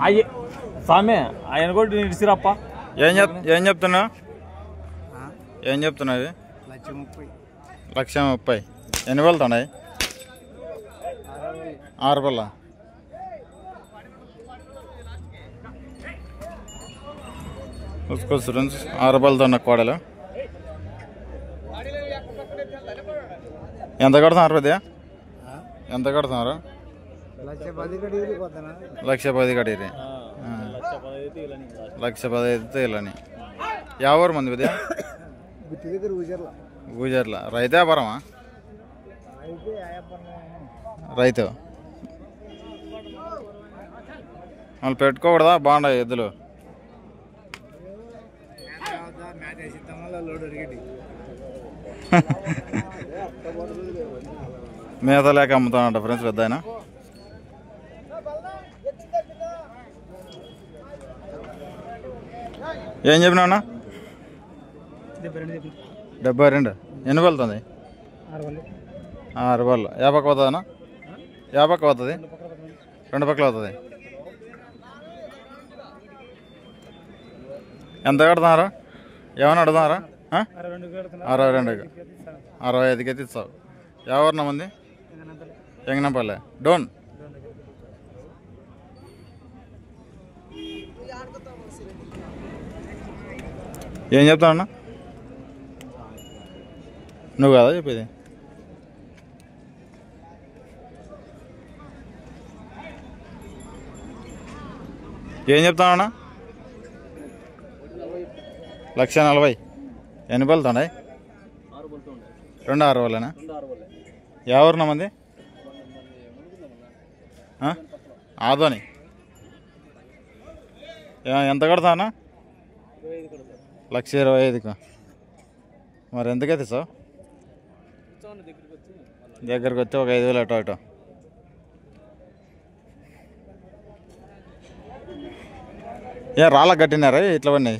అయ్యి స్వామి ఆయన కూడా ఇడిసిరప్ప. ఏం చెప్తున్నా? ఏం చెప్తున్నావు? 1,30,000. ఎన్ని వెళ్తున్నాయి? 6 పళ్ళ. చూసుకోవచ్చు ఫ్రెండ్స్, 6 పళ్ళతో ఉన్న కోడలు. ఎంత కడుతున్నారు పెద్ద? ఎంత కడుతున్నారు? 1,10,000 కడిగిరి. 1,15,000 ఇళ్ళని. ఎవరు మంది పెద్ద? గూజర్ల. రైతే వ్యాపారమా? రైతు. వాళ్ళు పెట్టుకోకూడదా? బాగుంటాయి ఎద్దులు. మేత లేక అమ్ముతానంట ఫ్రెండ్స్ పెద్ద ఆయన. ఏం చెప్పినా? 72. ఎన్ని వెళ్తుంది? 6 పళ్ళు. ఏ పక్క పోతుందన్నా? ఏ పక్క పోతుంది? 2 పక్కలు అవుతుంది. ఎంత కడుతున్నారా? ఏమన్నా అడుగుతున్నారా? 62. 65కి అయితే ఇస్తావు. ఎవరినా మంది? ఎంగనంపల్లె. డోన్. ఏం చెప్తావన్నా? నువ్వు కదా చెప్పేది? ఏం చెప్తావన్నా? 1,40,000. ఎన్ని పళ్ళుతున్నాయి? 2 6 పళ్ళేనా? ఎవరినా మంది? ఆదోని. ఎంత కడతానా? 1,25,000. మరి ఎంతకైతే సార్? దగ్గరకు వచ్చి ఒక 5,000 అటో అటో. రాళ్ళకు కట్టినారా ఇట్లవన్నీ?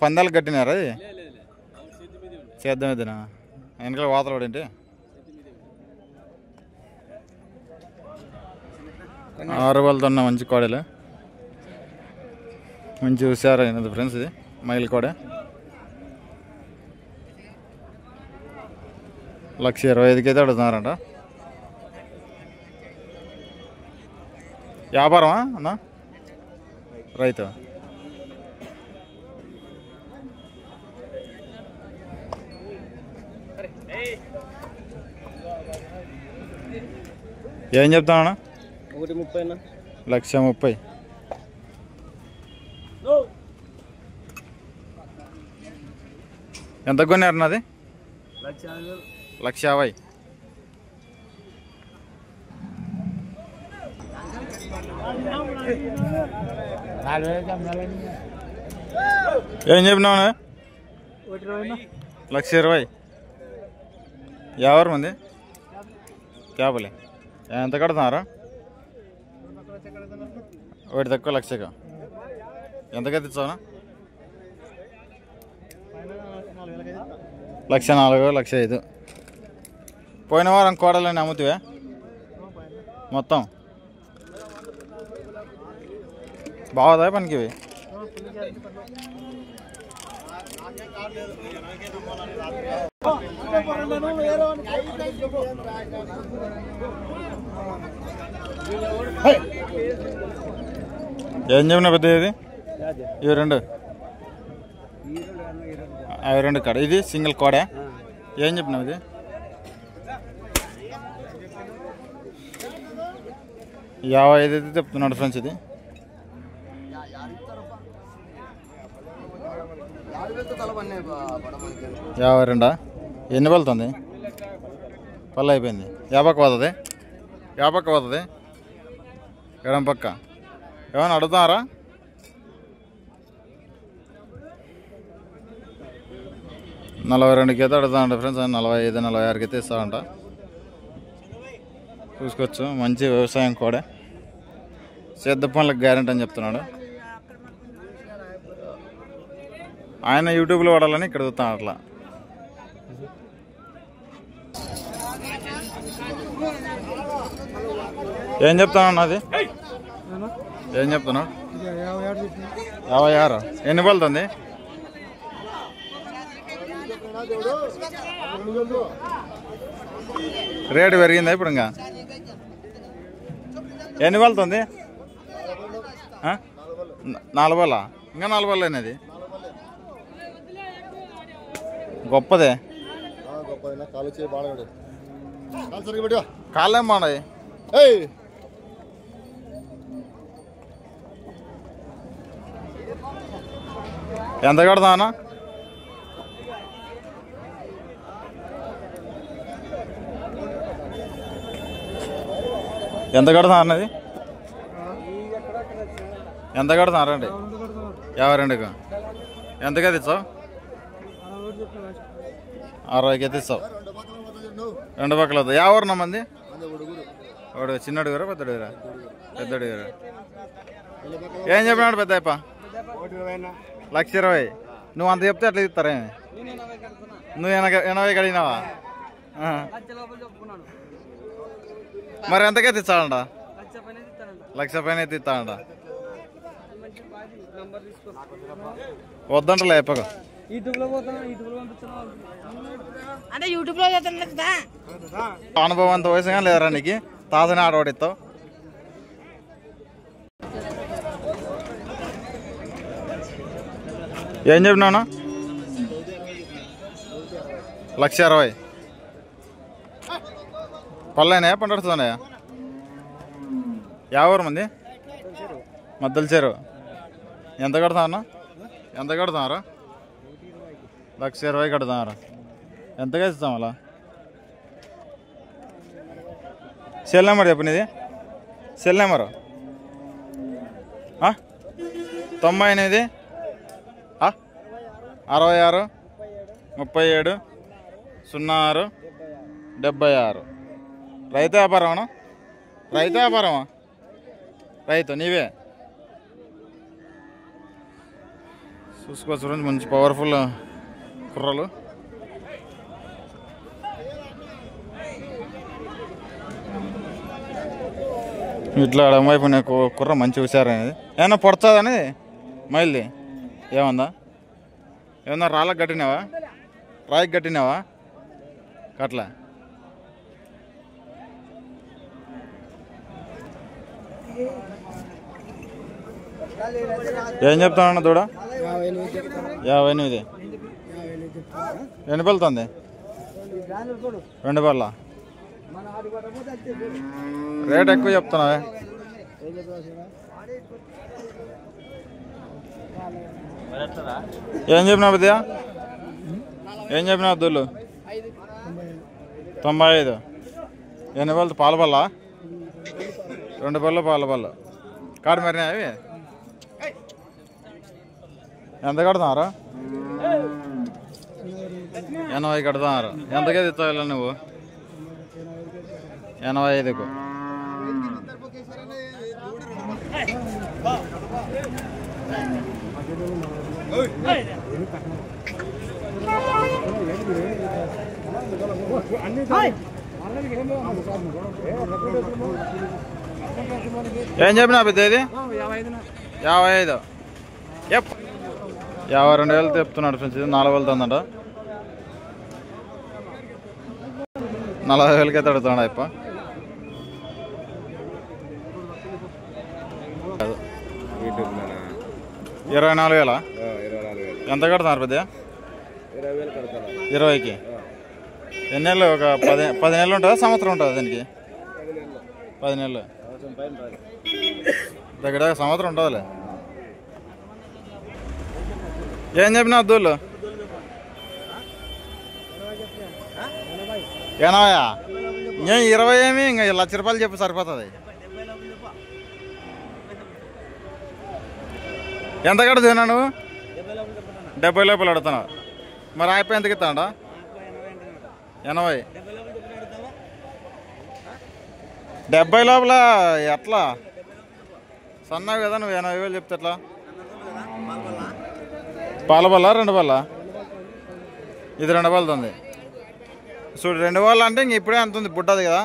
పందాలకు కట్టినారా? అది చేద్దాం ఇదేనా? వెనకాల వాతలు పడేంటి? 6 పళ్ళతో ఉన్న మంచి కోడలు. మంచి హుషారైనది ఫ్రెండ్స్. ఇది మైల్ కోడ. 1,25,000 అయితే అడుగుతున్నారంట. వ్యాపారమా అన్నా? రైతు. ఏం చెప్తానన్నా? 1,30,000. ఎంత కొన్నారు నాది? 1,50,000. ఏం చెప్పినావు? 1,20,000. ఎవరు మంది? క్యాబులే. ఎంత కడుతున్నారా? ఒకటి తక్కువ 1,00,000. ఎంతకైతే ఇచ్చావునా? 1,04,000, 1,05,000. పోయిన వారం కోడలని అమ్ముతావే మొత్తం? బాగుదా పనికి? ఏం చెప్పిన పెద్ద? ఇది ఇవి 2 అవి 2 కాడ. ఇది సింగిల్ కోడే. ఏం చెప్పినావు? ఇది 55 అయితే చెప్తున్నాడు ఫ్రెండ్స్. ఇది 52. ఎన్ని పళ్ళుతుంది? పళ్ళు అయిపోయింది. ఏ పక్క పోతుంది? ఏ పక్క పోతుంది? ఎడం పక్క. ఏమైనా అడుగుతున్నారా? 42కి అయితే అడుగుతానంట ఫ్రెండ్స్. 45, 46కి అయితే ఇస్తాడంట. చూసుకోవచ్చు. మంచి వ్యవసాయం కూడా. సేద్ద పనులకు గ్యారెంటీ అని చెప్తున్నాడు ఆయన. యూట్యూబ్లో వాడాలని ఇక్కడ చూస్తాను అట్లా. ఏం చెప్తాను అది? ఏం చెప్తున్నావు? 56. ఎన్ని పలుతుంది? రేటు పెరిగిందా ఇప్పుడు? ఇంకా ఎన్ని పలుతుంది? 4 పళ్ళ? ఇంకా 4 పళ్ళు అనేది గొప్పదే. కాళ్ళేం బాగున్నాయి. ఎంత కడతానా? ఎంత కడతా అన్నది? ఎంత కడతారండి? 52కు ఎంతగా తెచ్చావు? 60కి తెచ్చావు. 2 పక్కల అవుతుంది. ఎవరున్నా మంది? వాడు చిన్నడుగురా పెద్దడుగురా? పెద్దడుగురా. ఏం చెప్పినాడు పెద్ద అప్ప? 1,20,000. నువ్వు అంత చెప్తే అట్లా ఇస్తారా? నువ్వు 80 కడిగినావా? మరి ఎంతకైతే ఇస్తాడంట? 1,00,000 పైన అయితే ఇస్తాడంట. వద్దంటలే ఎప్పక. అనుభవం అంత వయసుగా లేదరా నీకు? తాతనే ఆడవాడిస్తావు. ఏం చెప్పినాను? 1,60,000. పళ్ళైనాయా పండుతున్నాయా? 50 మంది మద్దలు చేరు. ఎంత కడతా అన్న? ఎంత కడతారా? 1,20,000 కడతారా? ఎంతగా ఇస్తాం అలా? సెల్ నెంబర్ చెప్పు నీది. Cell number 98 66 37 06 76. రైతు వ్యాపారమా? రైతు వ్యాపారమా? రైతు నీవే చూసుకోవచ్చు. ఫ్రెండ్స్ మంచి పవర్ఫుల్ కుర్రలు. ఇట్లా అడమైపు కుర్ర మంచి హుషారనేది. ఏమన్నా పొడచదని మైల్ది ఏమందా? ఏమన్నా రాళ్ళకి కట్టినావా? రాయికి కట్టినావా? కట్లా. ఏం చెప్తానన్నా దూడ? 58. ఎన్ని పలుతుంది? 2 పళ్ళ. రేట్ ఎక్కువ చెప్తున్నావే. ఏం చెప్పినా పెద్దయా? ఏం చెప్పినా దూళ్ళు? 95. ఎన్ని పళ్ళు? పాల పళ్ళ? 2 పళ్ళు పాల పళ్ళు. కాడు మరినా అవి? ఎంత కడుతున్నారు? 80 కడుతున్నారు. ఎంతకే తెచ్చావు నువ్వు? 85కు. ఏం చెప్పినా పెద్ద ఇది? 55. 52,000 చెప్తున్నాడు ఫ్రెండ్స్. 4,000 ఉందంట. 40,000కి అయితే అడుగుతున్నాడు అప్ప. 24,000. ఎంత కడుతున్నారు పెద్ద? 20కి. ఎన్ని నెలలు? ఒక 10 నెలలు ఉంటుందా? సంవత్సరం ఉంటుందా దీనికి? 10 నెలలు దగ్గర సంవత్సరం ఉంటుందిలే. ఏం చెప్పినా దూళ్ళు? 80. నేను 20 ఏమి ఇంకా 1,00,000 రూపాయలు చెప్పి సరిపోతుంది. ఎంత కడుతున్నా నువ్వు? 70 లోపల అడుగుతున్నావు. మరి అయిపోయి ఎంతకి ఇస్తాడా? 80. 70 లోపల ఎట్లా? సన్నావు కదా నువ్వు. 80,000 చెప్తే ఎట్లా? పాల బల్ల 2 బల్ల? ఇది 2 బల్లది ఉంది చూడు. 2 బల్ల అంటే ఇంక ఇప్పుడే అంత ఉంది. బుట్టది కదా.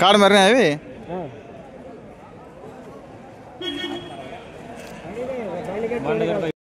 కాడు మరి అవి